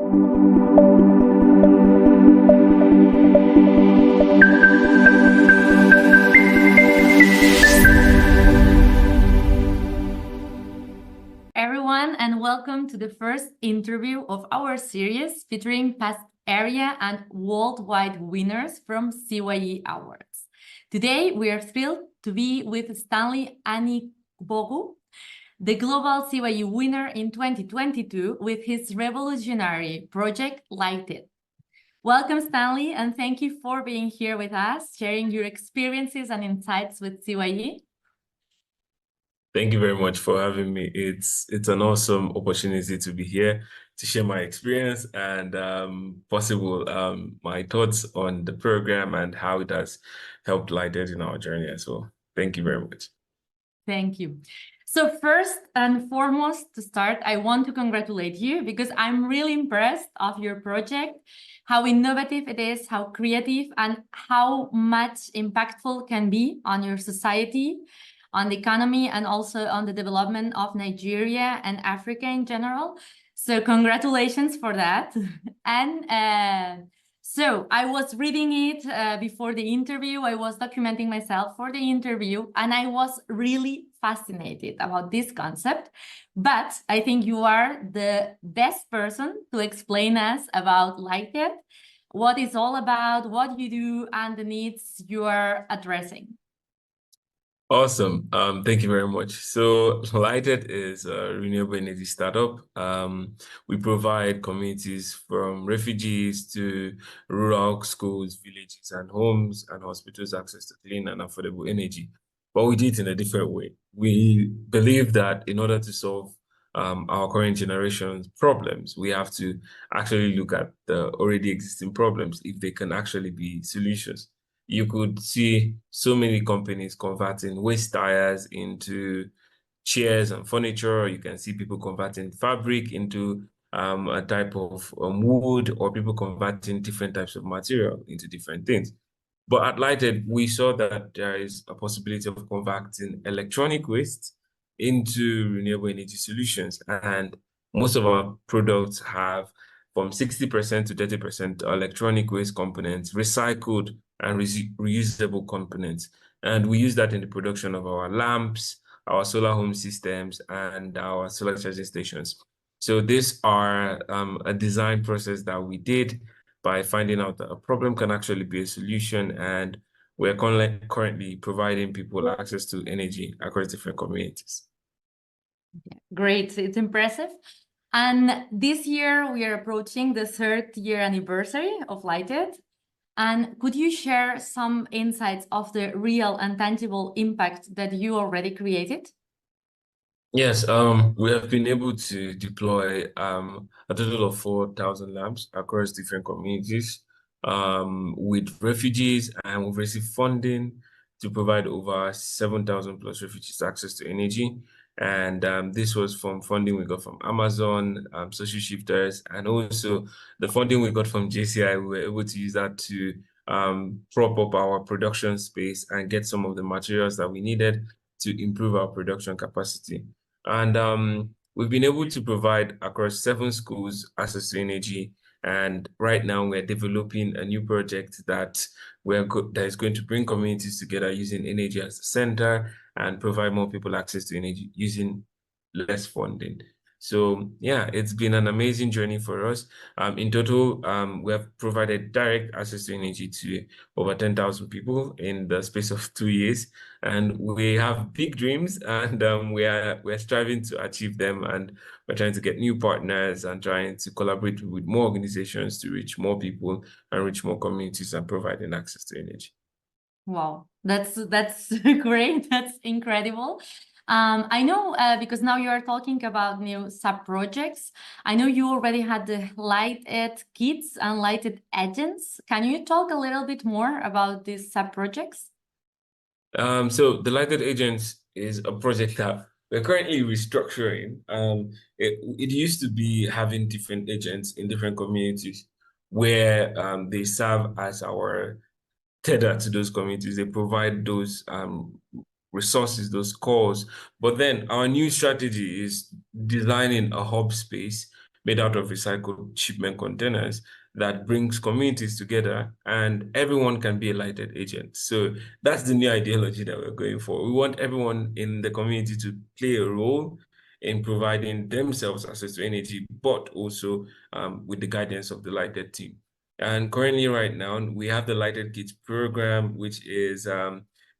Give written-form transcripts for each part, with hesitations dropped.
Everyone, and welcome to the first interview of our series featuring past area and worldwide winners from CYE Awards. Today, we are thrilled to be with Stanley Anigbogu, the global CYE winner in 2022 with his revolutionary project Light It. Welcome, Stanley, and thank you for being here with us, sharing your experiences and insights with CYE. Thank you very much for having me. It's an awesome opportunity to be here to share my experience and my thoughts on the program and how it has helped Lighted in our journey as well. Thank you very much. Thank you. So first and foremost, to start, I want to congratulate you because I'm really impressed of your project, how innovative it is, how creative, and how much impactful can be on your society, on the economy, and also on the development of Nigeria and Africa in general. So congratulations for that. And so I was reading it before the interview. I was documenting myself for the interview, and I was really fascinated about this concept. But I think you are the best person to explain us about Lighted, what it's all about, what you do, and the needs you are addressing. Awesome. Thank you very much. So Lighted is a renewable energy startup. We provide communities from refugees to rural schools, villages, and homes and hospitals access to clean and affordable energy. But we do it in a different way. We believe that in order to solve our current generation's problems, we have to actually look at the already existing problems if they can actually be solutions. You could see so many companies converting waste tires into chairs and furniture. You can see people converting fabric into a type of wood, or people converting different types of material into different things. But at Lighted, we saw that there is a possibility of converting electronic waste into renewable energy solutions. And most of our products have from 60% to 30% electronic waste components, recycled and reusable components. And we use that in the production of our lamps, our solar home systems, and our solar charging stations. So these are a design process that we did by finding out that a problem can actually be a solution, and we're currently providing people access to energy across different communities. Great, it's impressive. And this year we are approaching the 3rd year anniversary of Lighted. And could you share some insights of the real and tangible impact that you already created? Yes, we have been able to deploy a total of 4,000 lamps across different communities with refugees, and we've received funding to provide over 7,000 plus refugees access to energy. And this was from funding we got from Amazon, Social Shifters, and also the funding we got from JCI. We were able to use that to prop up our production space and get some of the materials that we needed to improve our production capacity. And we've been able to provide across 7 schools access to energy. And right now we're developing a new project that is going to bring communities together using energy as a center and provide more people access to energy using less funding. So yeah, it's been an amazing journey for us. In total, we have provided direct access to energy to over 10,000 people in the space of 2 years, and we have big dreams, and we're striving to achieve them, and we're trying to get new partners and trying to collaborate with more organizations to reach more people and reach more communities and providing access to energy. Wow, that's great. That's incredible. I know because now you are talking about new sub-projects. I know you already had the Lighted Kits and Lighted Agents. Can you talk a little bit more about these sub-projects? So the Lighted Agents is a project that we're currently restructuring. It used to be having different agents in different communities where they serve as our tether to those communities. They provide those resources, those calls. But then our new strategy is designing a hub space made out of recycled shipment containers that brings communities together, and everyone can be a lighted agent. So that's the new ideology that we're going for. We want everyone in the community to play a role in providing themselves access to energy, but also with the guidance of the lighted team. And currently right now, we have the Lighted Kids program, which is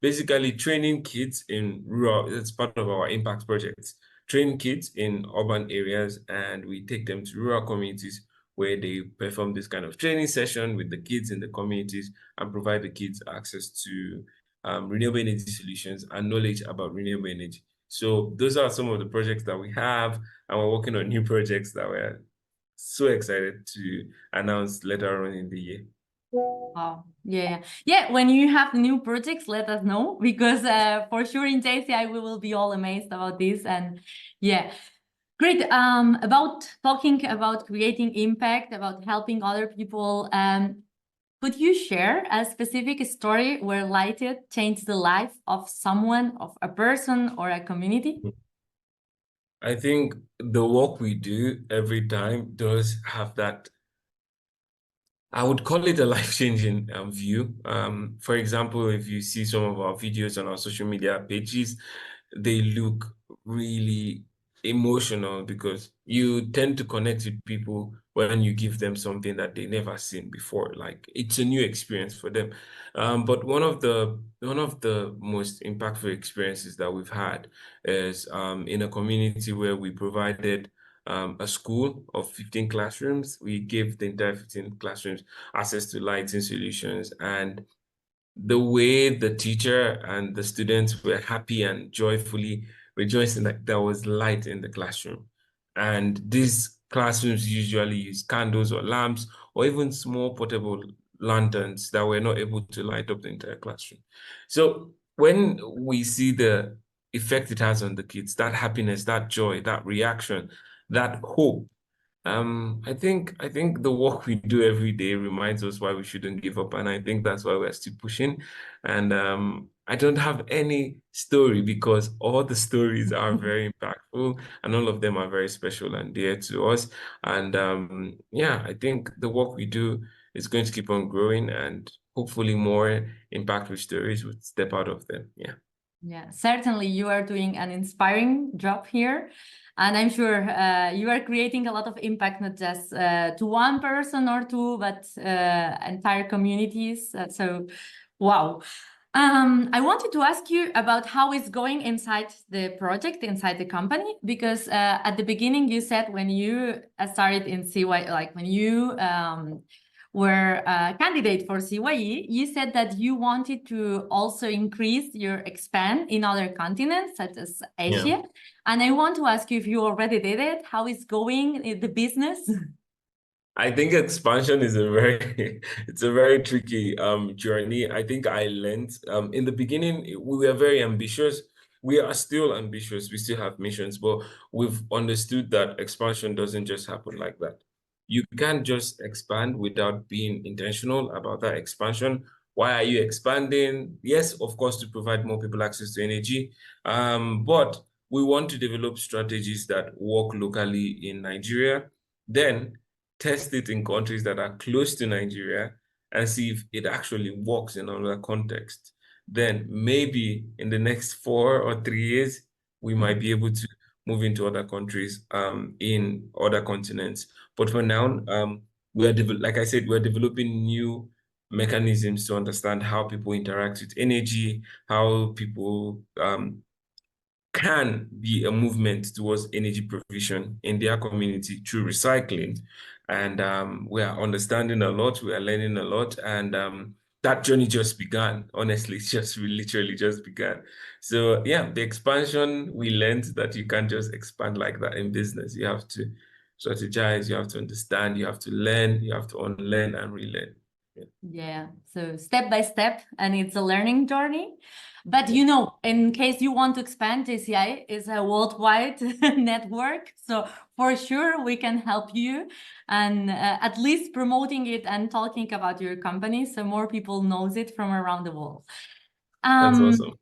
basically training kids in rural, it's part of our impact projects, train kids in urban areas, and we take them to rural communities where they perform this kind of training session with the kids in the communities and provide the kids access to renewable energy solutions and knowledge about renewable energy. So those are some of the projects that we have, and we're working on new projects that we're so excited to announce later on in the year. Wow. Yeah. Yeah. When you have new projects, let us know, because for sure in JCI we will be all amazed about this. And yeah, great. About talking about creating impact, about helping other people. Could you share a specific story where Lighted changed the life of someone, of a person or a community? I think the work we do every time does have that, I would call it a life-changing view. For example, if you see some of our videos on our social media pages, they look really emotional because you tend to connect with people when you give them something that they never seen before. Like it's a new experience for them. But one of the most impactful experiences that we've had is in a community where we provided a school of 15 classrooms. We gave the entire 15 classrooms access to lighting solutions, and the way the teacher and the students were happy and joyfully rejoicing that there was light in the classroom. And these classrooms usually use candles or lamps or even small portable lanterns that were not able to light up the entire classroom. So when we see the effect it has on the kids, that happiness, that joy, that reaction, that hope, I think the work we do every day reminds us why we shouldn't give up, and I think that's why we're still pushing. And I don't have any story because all the stories are very impactful, and all of them are very special and dear to us. And yeah, I think the work we do is going to keep on growing, and hopefully more impactful stories would step out of them. Yeah. Yeah, certainly you are doing an inspiring job here. And I'm sure you are creating a lot of impact, not just to one person or two, but entire communities. So, wow. I wanted to ask you about how it's going inside the project, inside the company, because at the beginning you said when you started in CY, like when you were a candidate for CYE, you said that you wanted to also increase your expand in other continents, such as Asia. Yeah. And I want to ask you if you already did it, how is going the business? I think expansion is a very it's a very tricky journey. I think I learned in the beginning we were very ambitious. We are still ambitious. We still have missions, but we've understood that expansion doesn't just happen like that. You can't just expand without being intentional about that expansion. Why are you expanding? Yes, of course, to provide more people access to energy. But we want to develop strategies that work locally in Nigeria. Then test it in countries that are close to Nigeria and see if it actually works in another context. Then maybe in the next 4 or 3 years, we might be able to move into other countries in other continents. But for now, like I said, we're developing new mechanisms to understand how people interact with energy, how people can be a movement towards energy provision in their community through recycling. And we are understanding a lot, we are learning a lot, and that journey just began. Honestly, it's just literally just began. So yeah, the expansion, we learned that you can't just expand like that in business. You have to strategize, you have to understand, you have to learn, you have to unlearn and relearn. Yeah, so step by step, and it's a learning journey. But you know, in case you want to expand, JCI is a worldwide network. So for sure, we can help you and at least promoting it and talking about your company so more people knows it from around the world. That's awesome.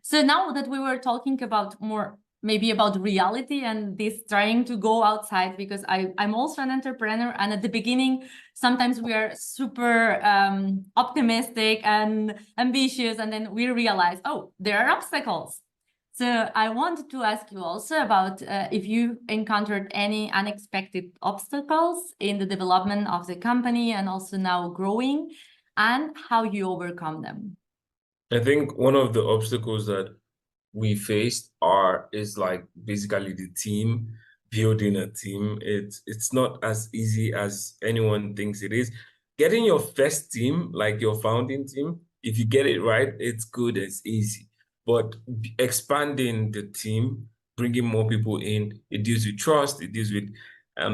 So now that we were talking about more maybe about reality and this trying to go outside, because I'm also an entrepreneur, and at the beginning sometimes we are super optimistic and ambitious, and then we realize, oh, there are obstacles. So I wanted to ask you also about if you encountered any unexpected obstacles in the development of the company and also now growing, and how you overcome them. I think one of the obstacles that we faced is like basically the team, building a team. It's not as easy as anyone thinks it is. Getting your first team, like your founding team, if you get it right, it's good, it's easy. But expanding the team, bringing more people in, it deals with trust, it deals with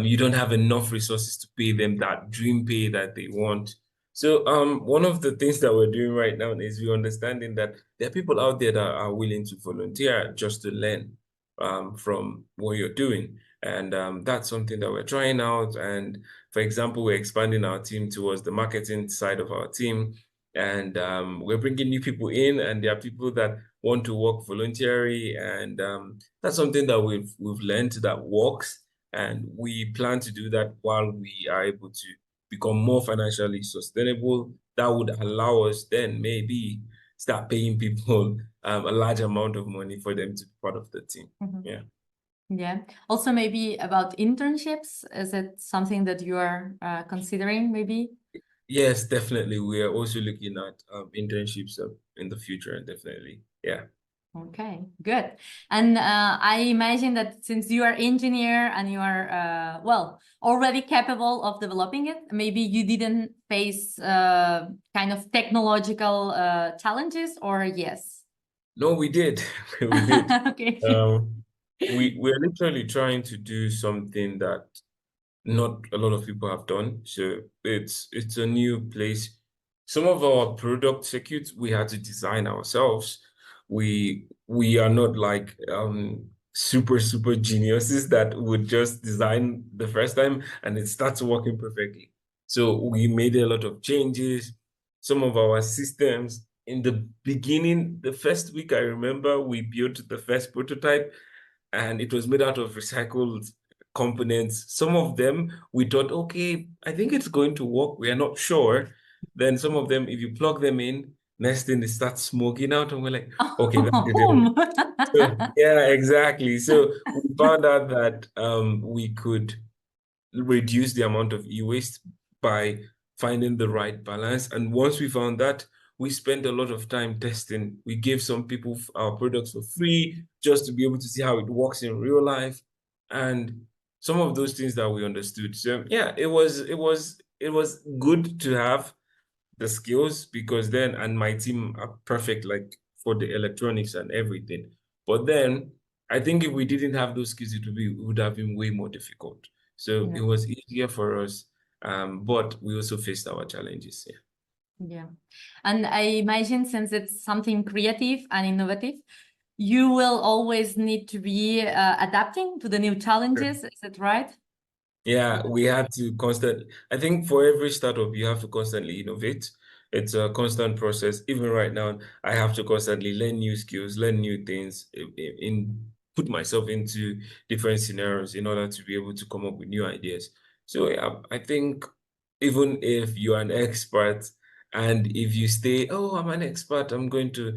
you don't have enough resources to pay them that dream pay that they want. So one of the things that we're doing right now is we're understanding that there are people out there that are willing to volunteer just to learn from what you're doing. And that's something that we're trying out. And for example, we're expanding our team towards the marketing side of our team. And we're bringing new people in, and there are people that want to work voluntarily. And that's something that we've learned that works. And we plan to do that while we are able to become more financially sustainable. That would allow us then maybe start paying people a large amount of money for them to be part of the team. Yeah. Yeah. Also, maybe about internships. Is it something that you are considering, maybe? Yes, definitely. We are also looking at internships in the future, definitely. Yeah. Okay, good. And I imagine that since you are engineer and you are well already capable of developing it, maybe you didn't face kind of technological challenges, or yes? No, we did. We did. Okay. We're literally trying to do something that not a lot of people have done. So it's a new place. Some of our product circuits we had to design ourselves. We are not like super geniuses that would just design the first time and it starts working perfectly. So we made a lot of changes. Some of our systems in the beginning, the first week I remember we built the first prototype and it was made out of recycled components. Some of them we thought, okay, I think it's going to work. We are not sure. Then some of them, if you plug them in, next thing they start smoking out, and we're like, okay, that didn't. Boom. So, yeah, exactly. So we found out that we could reduce the amount of e-waste by finding the right balance. And once we found that, we spent a lot of time testing. We gave some people our products for free just to be able to see how it works in real life. And some of those things that we understood. So yeah, it was good to have the skills because then and my team are perfect like for the electronics and everything. But then I think if we didn't have those skills, it would have been way more difficult. So Yeah. it was easier for us, but we also faced our challenges. Yeah. Yeah. And I imagine since it's something creative and innovative, you will always need to be adapting to the new challenges. Is that right? Yeah, we had to constantly, I think for every startup, you have to constantly innovate. It's a constant process. Even right now, I have to constantly learn new skills, learn new things, put myself into different scenarios in order to be able to come up with new ideas. So yeah, I think even if you're an expert and if you stay, oh, I'm an expert, I'm going to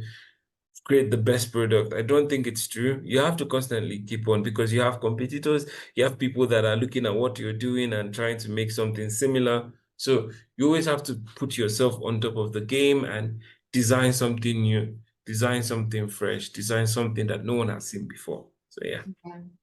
create the best product. I don't think it's true. You have to constantly keep on because you have competitors, you have people that are looking at what you're doing and trying to make something similar. So you always have to put yourself on top of the game and design something new, design something fresh, design something that no one has seen before. So yeah.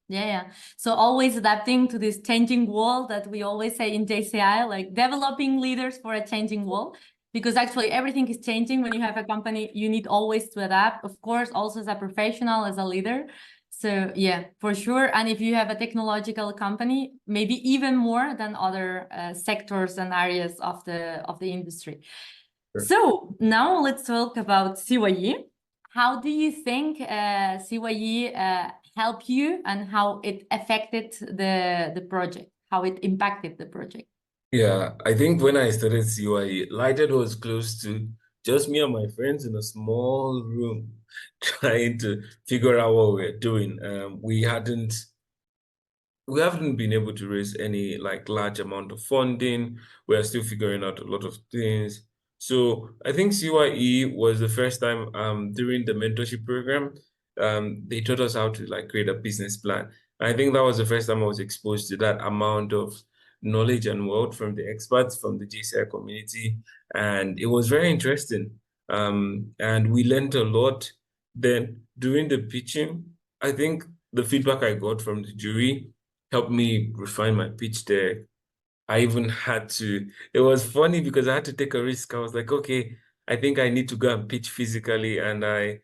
Yeah. So always adapting to this changing world that we always say in JCI, like developing leaders for a changing world, because actually everything is changing. When you have a company, you need always to adapt, of course, also as a professional, as a leader. So yeah, for sure. And if you have a technological company, maybe even more than other sectors and areas of the industry. Sure. So now let's talk about CYE. How do you think CYE helped you and how it affected the project, how it impacted the project? Yeah, I think when I started CYE, Lighted was close to just me and my friends in a small room. trying to figure out what we're doing. We haven't been able to raise any like large amount of funding. We're still figuring out a lot of things. So I think CYE was the first time during the mentorship program, they taught us how to like create a business plan. I think that was the first time I was exposed to that amount of knowledge and wealth from the experts from the GCI community. And it was very interesting. And we learned a lot. Then during the pitching, I think the feedback I got from the jury helped me refine my pitch there. I even had to, it was funny because I had to take a risk. I was like, okay, I think I need to go and pitch physically. And I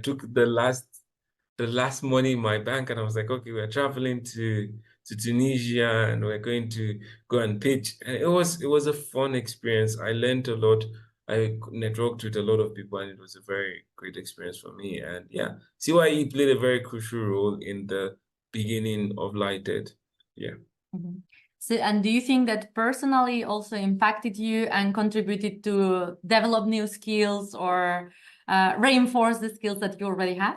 took the last money in my bank and I was like, okay, we're traveling to Tunisia and we're going to go and pitch. And it was a fun experience. I learned a lot. I networked with a lot of people and it was a very great experience for me. And yeah, CYE played a very crucial role in the beginning of Lighted. Yeah. Mhm. So, and do you think that personally also impacted you and contributed to develop new skills or reinforce the skills that you already have?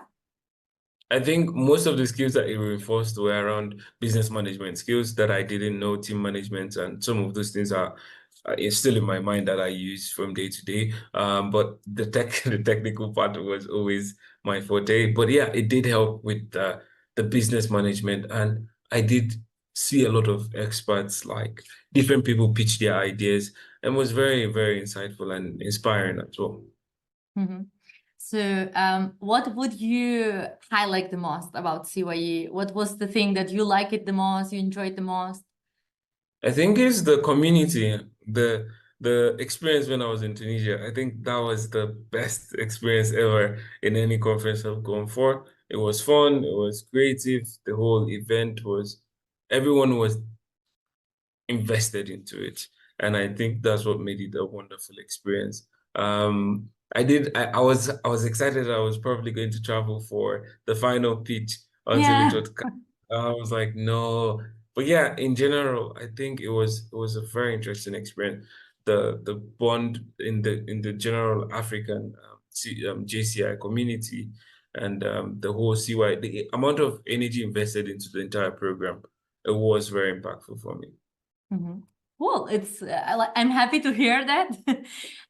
I think most of the skills that it reinforced were around business management skills that I didn't know, team management, and some of those things are it's still in my mind that I use from day to day. But the the technical part was always my forte. But yeah, it did help with the business management, and I did see a lot of experts, like different people pitch their ideas, and was very, very insightful and inspiring as well. Mm-hmm. So, what would you highlight the most about CYE? What was the thing that you liked it the most, you enjoyed the most? I think it's the community, the experience when I was in Tunisia. I think that was the best experience ever in any conference I've gone for. It was fun, it was creative, the whole event was, everyone was invested into it. And I think that's what made it a wonderful experience. I was excited I was probably going to travel for the final pitch until it Yeah. was, I was like, no. But yeah, in general, I think it was a very interesting experience. The bond in the general African JCI community and the whole CY, the amount of energy invested into the entire program, it was very impactful for me. Mm-hmm. Well, I'm happy to hear that.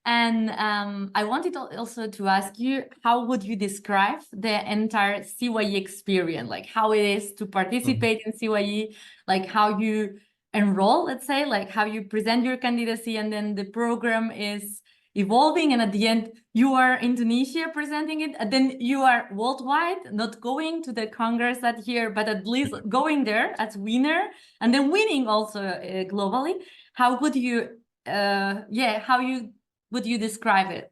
And I wanted also to ask you, how would you describe the entire CYE experience? Like how it is to participate in CYE, like how you enroll, let's say, like how you present your candidacy, and then the program is evolving, and at the end you are in Tunisia presenting it, and then you are worldwide, not going to the Congress that year, but at least going there as winner, and then winning also globally. How would you, how you would you describe it?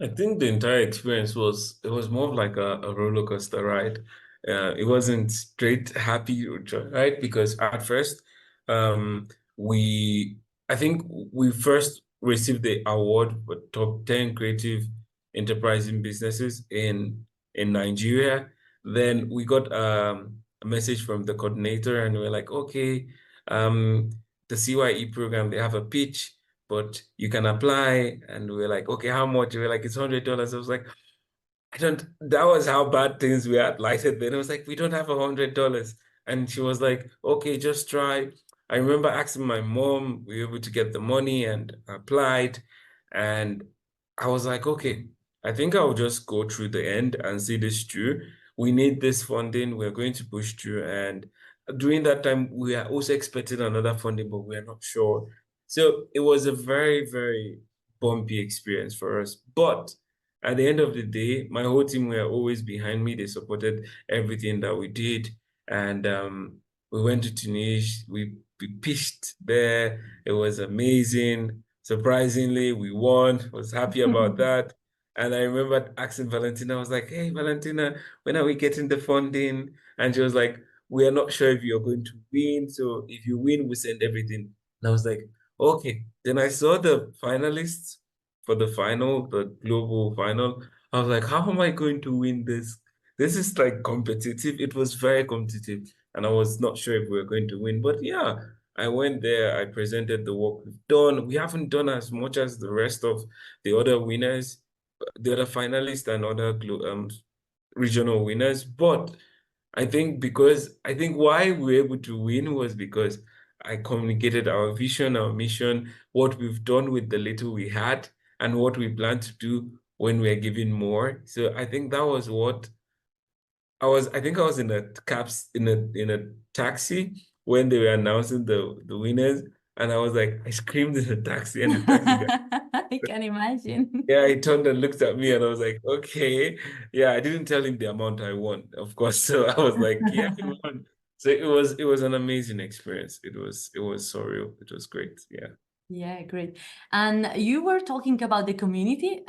I think the entire experience was more of like a roller coaster ride. It wasn't straight happy right? Because at first, um, we I think we first received the award for top 10 creative enterprising businesses in Nigeria. Then we got a message from the coordinator, and we are like, okay, the CYE program, they have a pitch, but you can apply. And we're like, okay, how much? We're like, it's $100. I was like, that was how bad things were at Lighted then. I was like, we don't have $100. And she was like, okay, just try. I remember asking my mom, we were able to get the money and applied. And I was like, okay, I think I'll just go through the end and see this through. We need this funding. We're going to push through. And during that time, we are also expecting another funding, but we're not sure. So it was a very, very bumpy experience for us. But at the end of the day, my whole team were always behind me. They supported everything that we did. And we went to Tunis. We pitched there. It was amazing. Surprisingly, we won. Was happy about that. And I remember asking Valentina, I was like, hey, Valentina, when are we getting the funding? And she was like, we are not sure if you're going to win. So if you win, we send everything. And I was like, okay. Then I saw the finalists for the final, the global final. I was like, how am I going to win this? This is like competitive. It was very competitive, and I was not sure if we were going to win. But yeah, I went there, I presented the work we've done. We haven't done as much as the rest of the other winners, finalists and other regional winners. But I think why we were able to win was because I communicated our vision, our mission, what we've done with the little we had, and what we plan to do when we're given more. So I think that was what I think I was in a taxi when they were announcing the winners, and I was like, I screamed in the taxi, and the taxi guy, I can imagine. yeah, he turned and looked at me, and I was like, okay, yeah, I didn't tell him the amount I won, of course. So I was like, yeah, you won. So it was an amazing experience. It was surreal. It was great. Yeah. Yeah, great. And you were talking about the community.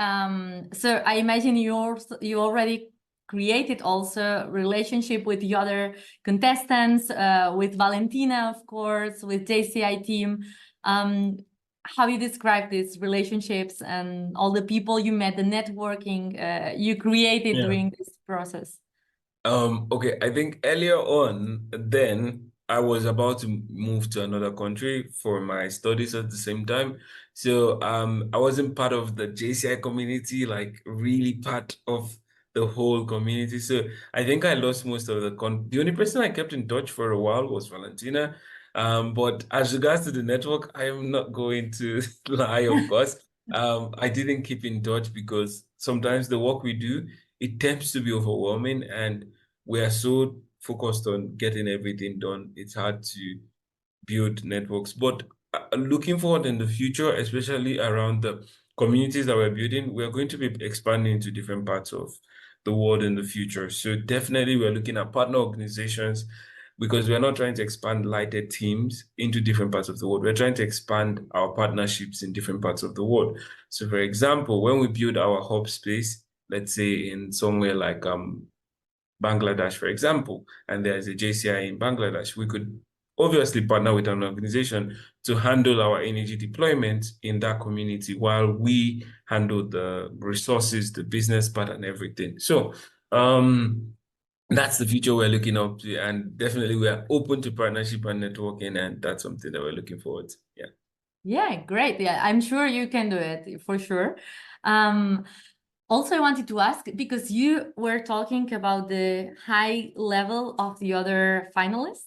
So I imagine you already created also relationship with the other contestants, with Valentina, of course, with JCI team. How you describe these relationships and all the people you met, the networking you created Yeah. during this process? Okay, I think earlier on, then I was about to move to another country for my studies at the same time. So I wasn't part of the JCI community, like really part of the whole community. So I think I lost most of the only person I kept in touch for a while was Valentina. But as regards to the network, I am not going to lie, of course. I didn't keep in touch because sometimes the work we do, it tends to be overwhelming, and we are so focused on getting everything done. It's hard to build networks. But looking forward in the future, especially around the communities that we're building, we're going to be expanding to different parts of the world in the future. So definitely we're looking at partner organizations because we're not trying to expand lighted teams into different parts of the world. We're trying to expand our partnerships in different parts of the world. So for example, when we build our hub space, let's say in somewhere like Bangladesh, for example, and there's a JCI in Bangladesh, we could obviously partner with an organization to handle our energy deployment in that community while we handle the resources, the business part, and everything. So that's the future we're looking up to, and definitely we are open to partnership and networking, and that's something that we're looking forward to. Yeah. Yeah, great. Yeah, I'm sure you can do it for sure. Also, I wanted to ask, because you were talking about the high level of the other finalists.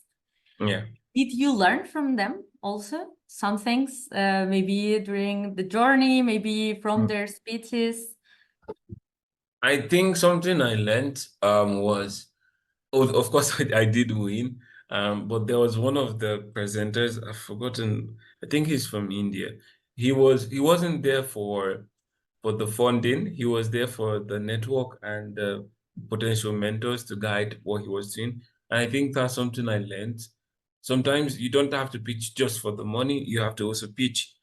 Yeah. Did you learn from them also some things, maybe during the journey, maybe from their speeches? I think something I learned was, oh, of course, I did win. But there was one of the presenters, I've forgotten, I think he's from India. He wasn't there for the funding. He was there for the network and the potential mentors to guide what he was doing. And I think that's something I learned. Sometimes you don't have to pitch just for the money. You have to also pitch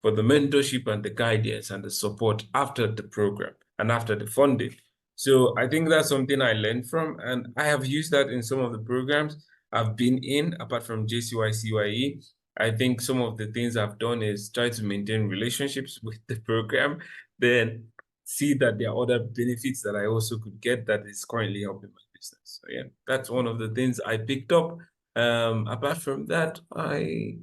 for the mentorship and the guidance and the support after the program and after the funding. So I think that's something I learned from, and I have used that in some of the programs I've been in, apart from JCY, CYE. I think some of the things I've done is try to maintain relationships with the program, then see that there are other benefits that I also could get that is currently helping my business. So yeah, that's one of the things I picked up. Apart from that, I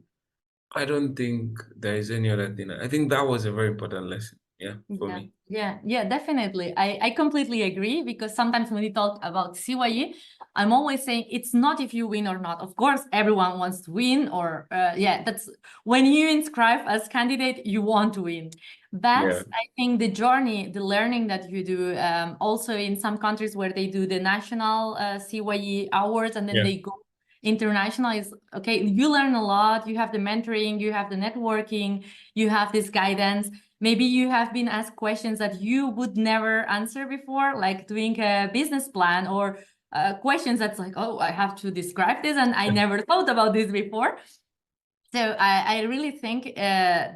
don't think there is any other thing. I think that was a very important lesson, yeah, for me. Yeah, definitely. I completely agree, because sometimes when we talk about CYE, I'm always saying it's not if you win or not. Of course, everyone wants to win, or yeah, that's when you inscribe as candidate, you want to win. But Yeah. I think the journey, the learning that you do, also in some countries where they do the national CYE awards and then they go international, is okay. You learn a lot. You have the mentoring, you have the networking, you have this guidance. Maybe you have been asked questions that you would never answer before, like doing a business plan, or questions that's like, oh, I have to describe this and I never thought about this before. So I really think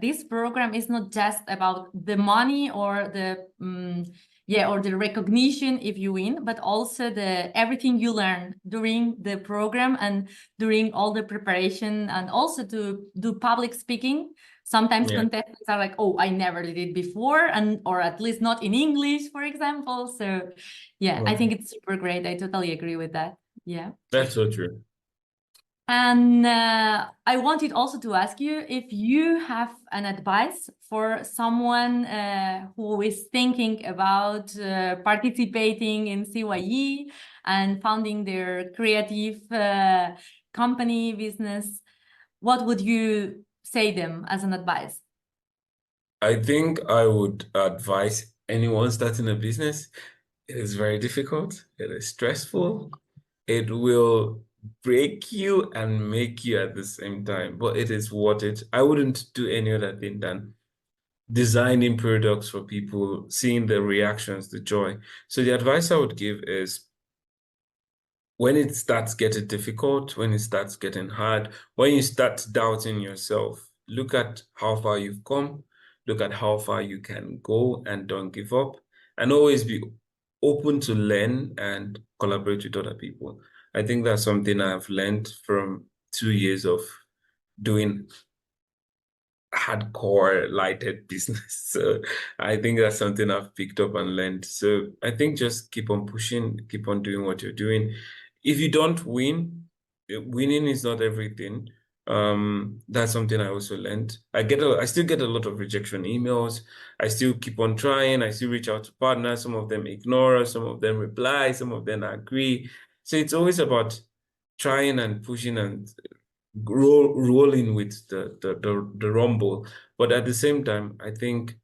this program is not just about the money or the or the recognition if you win, but also the everything you learn during the program and during all the preparation, and also to do public speaking. Sometimes contestants are like, oh, I never did it before, and or at least not in English, for example. So yeah, I think it's super great. I totally agree with that. Yeah. That's so true. And I wanted also to ask you if you have an advice for someone who is thinking about participating in CYE and founding their creative company business. What would you say them as an advice? I think I would advise anyone starting a business. It is very difficult. It is stressful. It will break you and make you at the same time, but it is worth it. I wouldn't do any other thing than designing products for people, seeing the reactions, the joy. So the advice I would give is when it starts getting difficult, when it starts getting hard, when you start doubting yourself, look at how far you've come, look at how far you can go, and don't give up. And always be open to learn and collaborate with other people. I think that's something I've learned from 2 years of doing hardcore lighted business. So I think that's something I've picked up and learned. So I think just keep on pushing, keep on doing what you're doing. If you don't win, winning is not everything. That's something I also learned. I still get a lot of rejection emails. I still keep on trying. I still reach out to partners. Some of them ignore us, some of them reply, some of them agree. So it's always about trying and pushing and rolling with the rumble. But at the same time, I think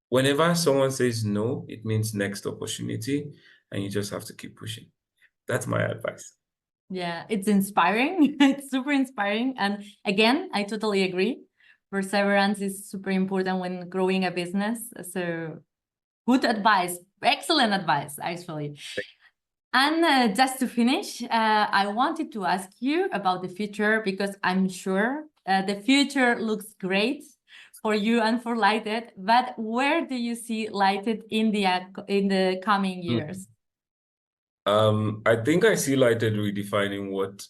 whenever someone says no, it means next opportunity, and you just have to keep pushing. That's my advice. Yeah, it's inspiring. It's super inspiring. And again, I totally agree. Perseverance is super important when growing a business. So good advice, excellent advice, actually. And just to finish, I wanted to ask you about the future because I'm sure the future looks great for you and for Lighted. But where do you see Lighted in the coming years? I think I see Lighted redefining what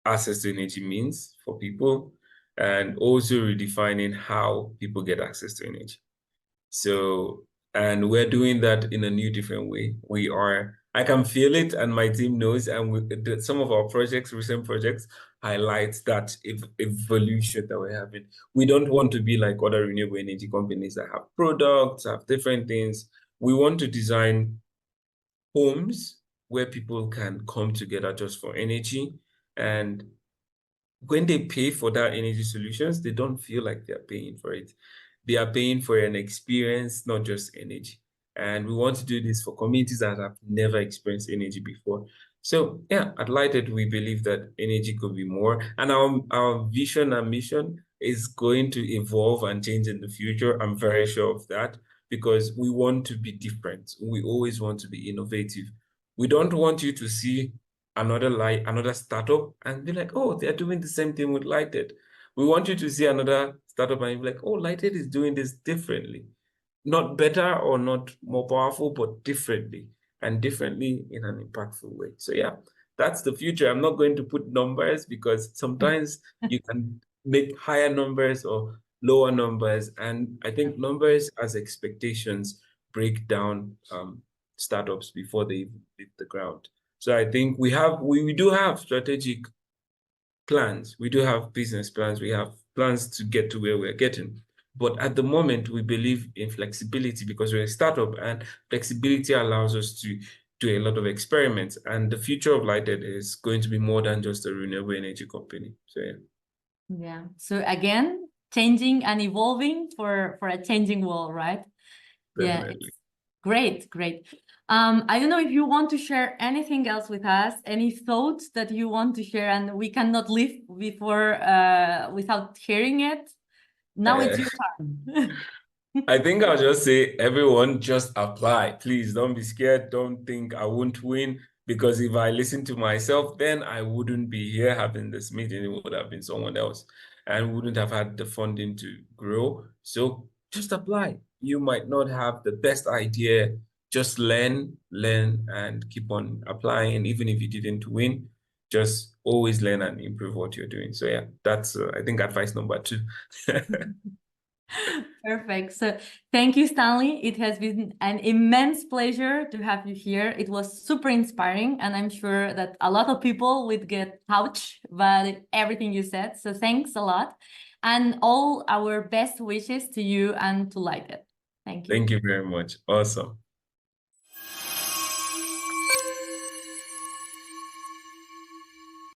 access to energy means for people, and also redefining how people get access to energy. So, and we're doing that in a new, different way. I can feel it, and my team knows. And some of our projects, recent projects, highlight that evolution that we're having. We don't want to be like other renewable energy companies that have products, have different things. We want to design homes where people can come together just for energy. And when they pay for that energy solutions, they don't feel like they're paying for it. They are paying for an experience, not just energy. And we want to do this for communities that have never experienced energy before. So yeah, at Lighted, we believe that energy could be more. And our vision and mission is going to evolve and change in the future. I'm very sure of that because we want to be different. We always want to be innovative. We don't want you to see another startup and be like, oh, they're doing the same thing with Lighted. We want you to see another startup and be like, oh, Lighted is doing this differently. Not better or not more powerful, but differently, and differently in an impactful way. So yeah, that's the future. I'm not going to put numbers because sometimes you can make higher numbers or lower numbers. And I think numbers as expectations break down startups before they even hit the ground. So I think we do have strategic plans. We do have business plans. We have plans to get to where we're getting. But at the moment, we believe in flexibility because we're a startup, and flexibility allows us to do a lot of experiments. And the future of Lighted is going to be more than just a renewable energy company. So yeah. Yeah. So again, changing and evolving for a changing world, right? Yeah, Definitely. it's great, great. I don't know if you want to share anything else with us, any thoughts that you want to share, and we cannot leave before without hearing it. Now it's your turn. I think I'll just say, everyone, just apply. Please don't be scared. Don't think I won't win. Because if I listen to myself, then I wouldn't be here having this meeting. It would have been someone else and wouldn't have had the funding to grow. So just apply. You might not have the best idea. Just learn, and keep on applying. And even if you didn't win, just always learn and improve what you're doing. So yeah, that's, I think, advice number 2. Perfect. So thank you, Stanley. It has been an immense pleasure to have you here. It was super inspiring, and I'm sure that a lot of people would get touched by everything you said. So thanks a lot. And all our best wishes to you and to Light It. Thank you. Thank you very much. Awesome.